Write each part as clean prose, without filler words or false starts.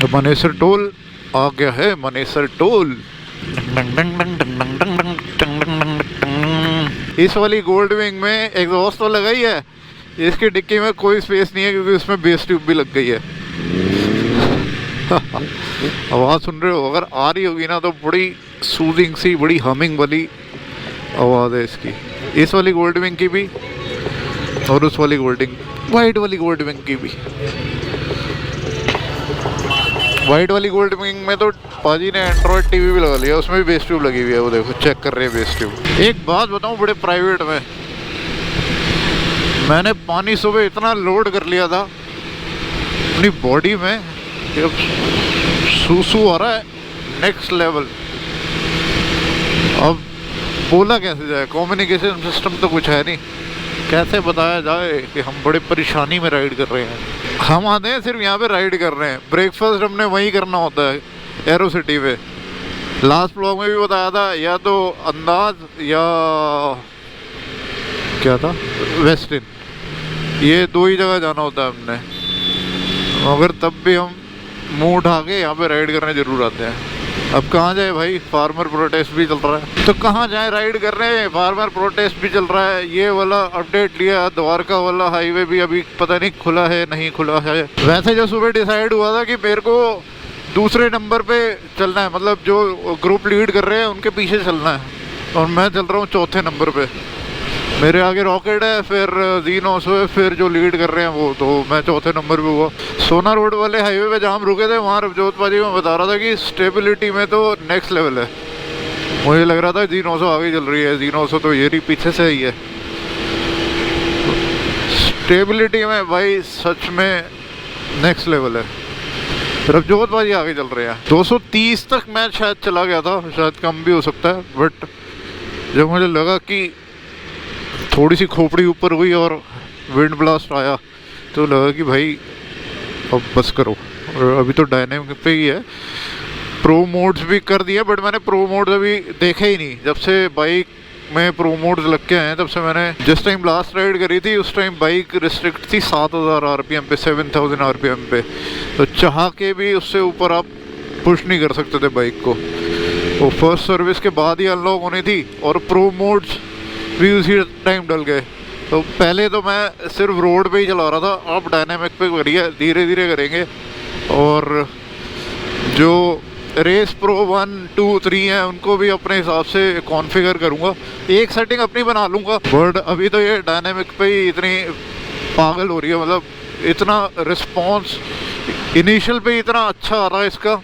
तो मनेसर टोल आ गया है, मनेसर टोल। इस वाली गोल्ड विंग में एग्जॉस्ट तो लगा ही है, इसकी डिक्की में कोई स्पेस नहीं है क्योंकि उसमें बेस ट्यूब भी लग गई है। आवाज़ सुन रहे हो, अगर आ रही होगी ना तो बड़ी सूदिंग सी, बड़ी हमिंग वाली आवाज़ है इसकी, इस वाली गोल्ड विंग की भी और उस वाली वाइट वाली गोल्ड विंग की भी। वाइट वाली गोल्ड विंग में तो पाजी ने एंड्रॉयड टीवी भी लगा लिया, उसमें भी बेस ट्यूब लगी हुई है, वो देखो चेक कर रहे हैं बेस ट्यूब। एक बात बताऊं, बड़े प्राइवेट में मैंने पानी सुबह इतना लोड कर लिया था अपनी बॉडी में, सूसू आ रहा है नेक्स्ट लेवल। अब बोला कैसे जाए, कम्युनिकेशन सिस्टम तो कुछ है नहीं, कैसे बताया जाए कि हम बड़े परेशानी में राइड कर रहे हैं। हम आते हैं सिर्फ यहाँ पे राइड कर रहे हैं, ब्रेकफास्ट हमने वहीं करना होता है एरो सिटी पे। लास्ट ब्लॉग में भी बताया था, या तो अंदाज या क्या था वेस्टिन, ये दो ही जगह जाना होता है हमने, मगर तब भी हम मुंह उठा के यहाँ पे राइड करने जरूर आते हैं। अब कहाँ जाए भाई, फार्मर प्रोटेस्ट भी चल रहा है, तो कहाँ जाए राइड कर रहे हैं, फार्मर प्रोटेस्ट भी चल रहा है। ये वाला अपडेट लिया, द्वारका वाला हाईवे भी अभी पता नहीं खुला है नहीं खुला है। वैसे जो सुबह डिसाइड हुआ था कि मेरे को दूसरे नंबर पे चलना है, मतलब जो ग्रुप लीड कर रहे हैं उनके पीछे चलना है, और मैं चल रहा हूँ चौथे नंबर पे। मेरे आगे रॉकेट है, फिर Z900 है, फिर जो लीड कर रहे हैं वो, तो मैं चौथे नंबर पे हुआ। सोना रोड वाले हाईवे पे जहाँ हम रुके थे वहाँ रवजोत पाजी में बता रहा था कि स्टेबिलिटी में तो नेक्स्ट लेवल है। मुझे लग रहा था Z900 आगे चल रही है, Z900 तो ये रही पीछे से ही है। स्टेबिलिटी में भाई सच में नेक्स्ट लेवल है, रवजोत पाजी आगे चल रहे हैं। 230 तक मैं शायद चला गया था, शायद कम भी हो सकता है, बट जब मुझे लगा कि थोड़ी सी खोपड़ी ऊपर हुई और विंड ब्लास्ट आया तो लगा कि भाई अब बस करो। और अभी तो डायनेमिक पे ही है, प्रो मोड्स भी कर दिया, बट मैंने प्रो मोड्स अभी देखे ही नहीं। जब से बाइक में प्रो मोड्स लग के आए तब से मैंने, जिस टाइम लास्ट राइड करी थी उस टाइम बाइक रिस्ट्रिक्ट थी 7000 RPM पे, 7000 RPM पे, तो चाह के भी उससे ऊपर आप पुश नहीं कर सकते थे बाइक को। वो फर्स्ट सर्विस के बाद ही अनलॉक होनी थी और प्रो मोड्स भी उसी टाइम डल गए। तो पहले तो मैं सिर्फ रोड पे ही चला रहा था, अब डायनामिक पे करिए, धीरे धीरे करेंगे। और जो रेस प्रो 1, 2, 3 हैं उनको भी अपने हिसाब से कॉन्फ़िगर करूँगा, एक सेटिंग अपनी बना लूँगा। बट अभी तो ये डायनामिक पे ही इतनी पागल हो रही है, मतलब इतना रिस्पॉन्स इनिशियल पे इतना अच्छा आ रहा है इसका।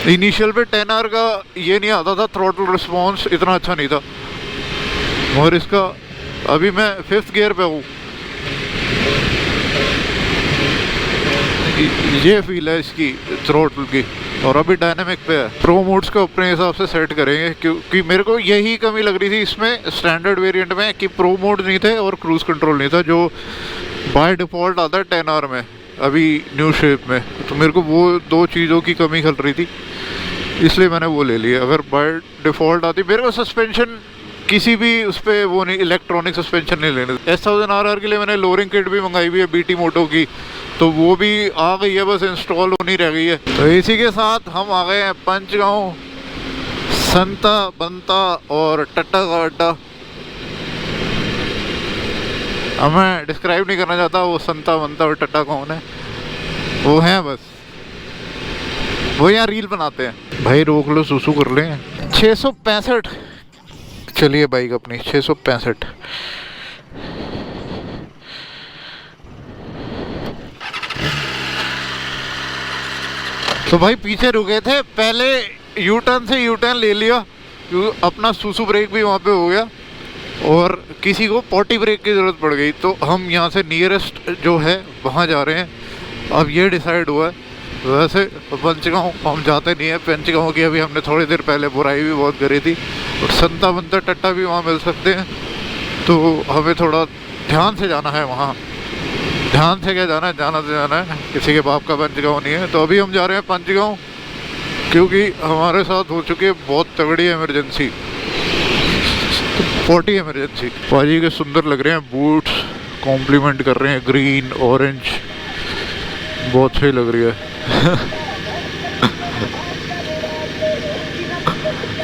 इनिशियल पे 10R का ये नहीं आता था, थ्रॉटल रिस्पॉन्स इतना अच्छा नहीं था, और इसका अभी मैं 5th गियर पे हूँ, ये फील है इसकी थ्रॉटल की, और अभी डायनामिक पे है। प्रो मोड्स को अपने हिसाब से सेट करेंगे, क्योंकि मेरे को यही कमी लग रही थी इसमें स्टैंडर्ड वेरिएंट में कि प्रो मोड नहीं थे और क्रूज कंट्रोल नहीं था, जो बाय डिफ़ॉल्ट आता है 10R में अभी न्यू शेप में। तो मेरे को वो दो चीज़ों की कमी खल रही थी, इसलिए मैंने वो ले लिया। अगर बाय डिफ़ॉल्ट आती, मेरे को सस्पेंशन किसी भी उस पर वो नहीं, इलेक्ट्रॉनिक सस्पेंशन नहीं लेने। S1000RR के लिए मैंने लोअरिंग किट भी मंगाई हुई है BT मोटो की, तो वो भी आ गई है, बस इंस्टॉल होनी रह गई है। तो इसी के साथ हम आ गए हैं पंचगांव, संता बनता और टट्टा का अड्डा। अब मैं डिस्क्राइब नहीं करना चाहता वो संता बनता और टट्टा कौन है, वो हैं बस, वो यहाँ रील बनाते हैं। भाई रोक लो, सुसु कर लें। 665 चलिए बाइक अपनी 665। तो भाई पीछे रुके थे, पहले यू टर्न से यू टर्न ले लिया, अपना सुसु ब्रेक भी वहाँ पे हो गया, और किसी को पॉटी ब्रेक की ज़रूरत पड़ गई, तो हम यहाँ से नियरेस्ट जो है वहाँ जा रहे हैं। अब ये डिसाइड हुआ है, वैसे पंचगांव हम जाते नहीं है, पंचगांव की अभी हमने थोड़ी देर पहले बुराई भी बहुत करी थी, और संता बनता टट्टा भी वहाँ मिल सकते हैं, तो हमें थोड़ा ध्यान से जाना है वहाँ। ध्यान से क्या जाना है, जाना से जाना है, किसी के बाप का पंचगांव नहीं है। तो अभी हम जा रहे हैं पंचगांव, क्योंकि हमारे साथ हो चुकी है बहुत तगड़ी इमरजेंसी, 40 इमरजेंसी। पाजी के सुंदर लग रहे हैं बूट्स, कॉम्प्लीमेंट कर रहे हैं, ग्रीन ऑरेंज बहुत सही लग रही है।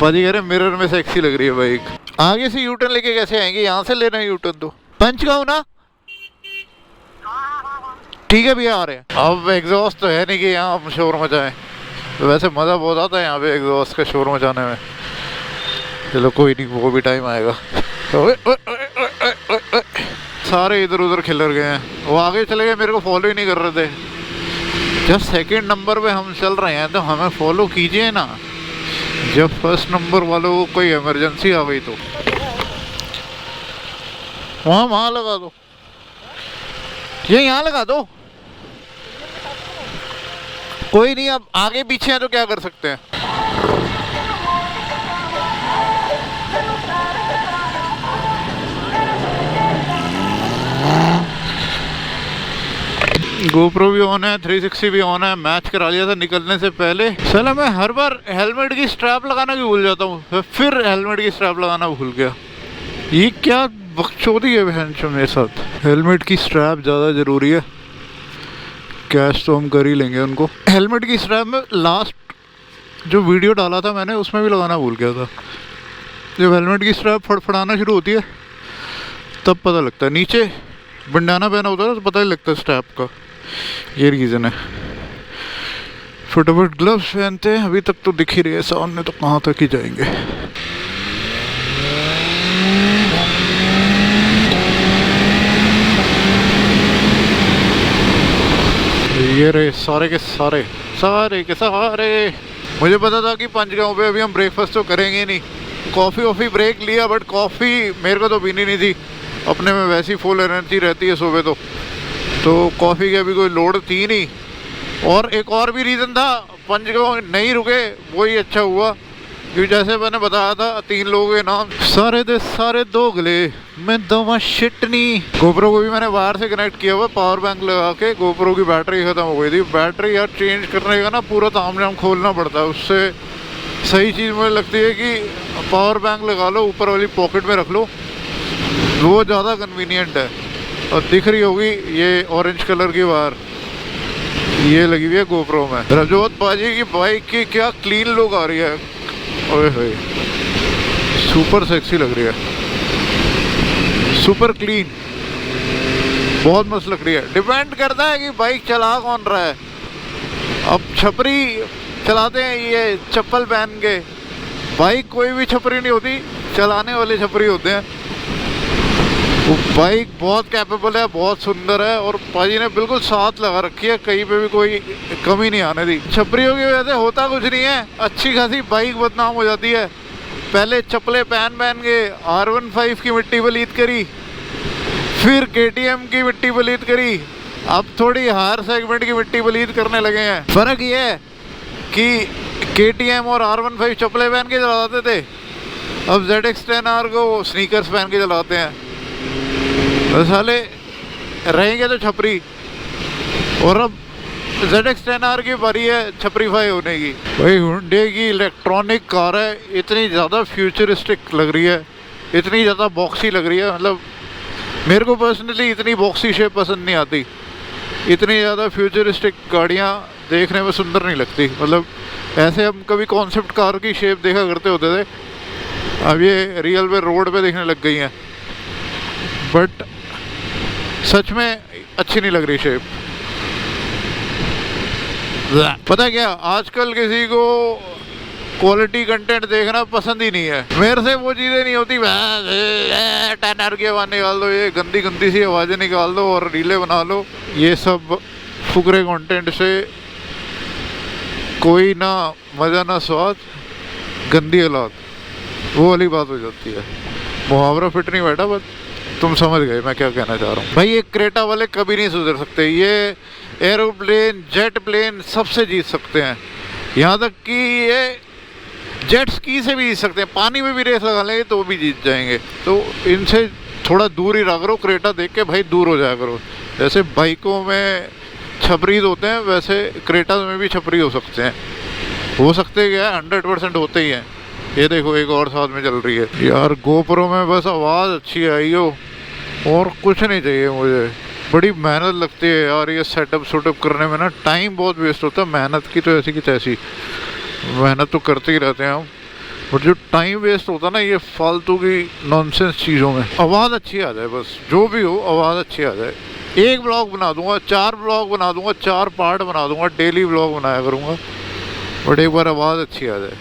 पाजी कह रहे मिरर में सेक्सी लग रही है बाइक। आगे से यूटर्न लेके कैसे आएंगे? यहाँ से लेना है यूटर्न तो। पंचगांव ना? ठीक है भैया, आ रहे हैं। अब एग्जॉस्ट तो है नहीं कि यहाँ हम शोर मचाएं, वैसे मज़ा बहुत आता है यहाँ पे एग्जॉस्ट का शोर मचाने में। चलो कोई नहीं, वो भी टाइम आएगा। ओए, ओए, ओए, ओए, ओए, ओए। सारे इधर उधर खिलर गए हैं, वो आगे चले गए, मेरे को फॉलो ही नहीं कर रहे थे। जब सेकंड नंबर पे हम चल रहे हैं तो हमें फॉलो कीजिए ना। जब फर्स्ट नंबर वालों को कोई इमरजेंसी आ गई तो वहाँ लगा दो, ये यहाँ लगा दो। कोई नहीं, अब आगे पीछे हैं तो क्या कर सकते हैं। GoPro भी ऑन है, 360 भी ऑन है। मैच करा लिया था निकलने से पहले। चलो, मैं हर बार हेलमेट की स्ट्रैप लगाना भी भूल जाता हूँ, फिर हेलमेट की स्ट्रैप लगाना भूल गया। ये क्या बकचोदी है बहन मेरे साथ। हेलमेट की स्ट्रैप ज़्यादा ज़रूरी है। कैश तो हम कर ही लेंगे उनको। हेलमेट की स्ट्रैप में लास्ट जो वीडियो डाला था मैंने, उसमें भी लगाना भूल गया था। जब हेलमेट की स्ट्रैप फड़फड़ाना शुरू होती है तब पता लगता है। नीचे बंडाना पहना होता है तो पता ही लगता है स्ट्रैप का। ये रीज़न है। फटाफट ग्लव्स पहनते हैं। अभी तक तो दिख ही रही है सामने, तो कहाँ तक ही जाएंगे। ये रहे सारे के सारे, सारे के सारे। मुझे पता था कि पंचगांव पे अभी हम ब्रेकफास्ट तो करेंगे नहीं। कॉफ़ी वॉफ़ी ब्रेक लिया, बट कॉफ़ी मेरे को तो पीनी नहीं थी। अपने में वैसी फुल एनर्जी रहती है सुबह तो कॉफ़ी की अभी कोई लोड थी नहीं। और एक और भी रीज़न था, पंचगांव नहीं रुके, वही अच्छा हुआ। क्योंकि जैसे मैंने बताया था 3 लोगों के नाम, सारे दे सारे दोगले, मैं दवा शिटनी। GoPro को भी मैंने बाहर से कनेक्ट किया हुआ, पावर बैंक लगा के। GoPro की बैटरी ख़त्म हो गई थी। बैटरी यार चेंज करने का ना पूरा तामझाम खोलना पड़ता है। उससे सही चीज़ मुझे लगती है कि पावर बैंक लगा लो, ऊपर वाली पॉकेट में रख लो, वो ज़्यादा कन्वीनियंट है। और दिख रही होगी ये ऑरेंज कलर की बार, ये लगी हुई है GoPro में। रजोत बाजी की बाइक की क्या क्लीन लुक आ रही है। ओए होए, सुपर सेक्सी लग रही है, सुपर क्लीन, बहुत मस्त लग रही है। डिपेंड करता है कि बाइक चला कौन रहा है। अब छपरी चलाते हैं ये चप्पल पहन के, बाइक कोई भी छपरी नहीं होती, चलाने वाले छपरी होते हैं। वो बाइक बहुत कैपेबल है, बहुत सुंदर है, और पाजी ने बिल्कुल साथ लगा रखी है, कहीं पे भी कोई कमी नहीं आने दी। छपरियों की वजह से होता कुछ नहीं है, अच्छी खासी बाइक बदनाम हो जाती है। पहले चप्पलें पहन के R15 की मिट्टी पलीत करी, फिर KTM की मिट्टी पलीत करी, अब थोड़ी हायर सेगमेंट की मिट्टी पलीत करने लगे हैं। फ़र्क ये है कि KTM और R15 चप्पलें पहन के चलाते थे, अब ZX10R को स्नीकर्स पहन के चलाते हैं। तो साले रहेंगे तो छपरी। और अब ZX10R की बारी है छपरीफाई होने की। भाई हुंडई की इलेक्ट्रॉनिक कार है, इतनी ज़्यादा फ्यूचरिस्टिक लग रही है, इतनी ज़्यादा बॉक्सी लग रही है। मतलब मेरे को पर्सनली इतनी बॉक्सी शेप पसंद नहीं आती। इतनी ज़्यादा फ्यूचरिस्टिक गाड़ियाँ देखने में सुंदर नहीं लगती। मतलब ऐसे हम कभी कॉन्सेप्ट कार की शेप देखा करते होते थे, अब ये रियल में रोड पे देखने लग गई हैं। बट सच में अच्छी नहीं लग रही शेप। पता है क्या, आजकल किसी को क्वालिटी कंटेंट देखना पसंद ही नहीं है। मेरे से वो चीज़ें नहीं होती, 10R की आवाज़ निकाल दो, ये गंदी गंदी सी आवाज़ें निकाल दो और रीलें बना लो। ये सब फुकरे कंटेंट से कोई ना मज़ा ना स्वाद, गंदी औलाद, वो वाली बात हो जाती है। मुहावरा फिट नहीं बैठा, बस तुम समझ गए मैं क्या कहना चाह रहा हूँ। भाई ये क्रेटा वाले कभी नहीं सुधर सकते। ये एरोप्लेन, जेट प्लेन सबसे जीत सकते हैं, यहाँ तक कि ये जेट स्की से भी जीत सकते हैं। पानी में भी रेस लगा लेंगे तो भी जीत जाएंगे। तो इनसे थोड़ा दूर ही रहा करो। क्रेटा देख के भाई दूर हो जाया करो। जैसे बाइकों में छपरीज होते हैं, वैसे क्रेटा में भी छपरी हो सकते हैं। हो सकते क्या, 100% होते ही हैं। ये देखो एक और साथ में चल रही है। यार GoPro में बस आवाज़ अच्छी आई हो और कुछ नहीं चाहिए मुझे। बड़ी मेहनत लगती है यार ये सेटअप शूटअप करने में ना, टाइम बहुत वेस्ट होता है। मेहनत की तो ऐसी की तैसी, मेहनत तो करते ही रहते हैं हम, बट जो टाइम वेस्ट होता है ना ये फालतू की नॉनसेंस चीज़ों में। आवाज़ अच्छी आ जाए बस, जो भी हो आवाज़ अच्छी आ जाए। एक ब्लॉग बना दूंगा, 4 ब्लॉग बना दूंगा, 4 पार्ट बना दूंगा, डेली ब्लॉग बनाया करूंगा, बट एक बार आवाज़ अच्छी आ जाए।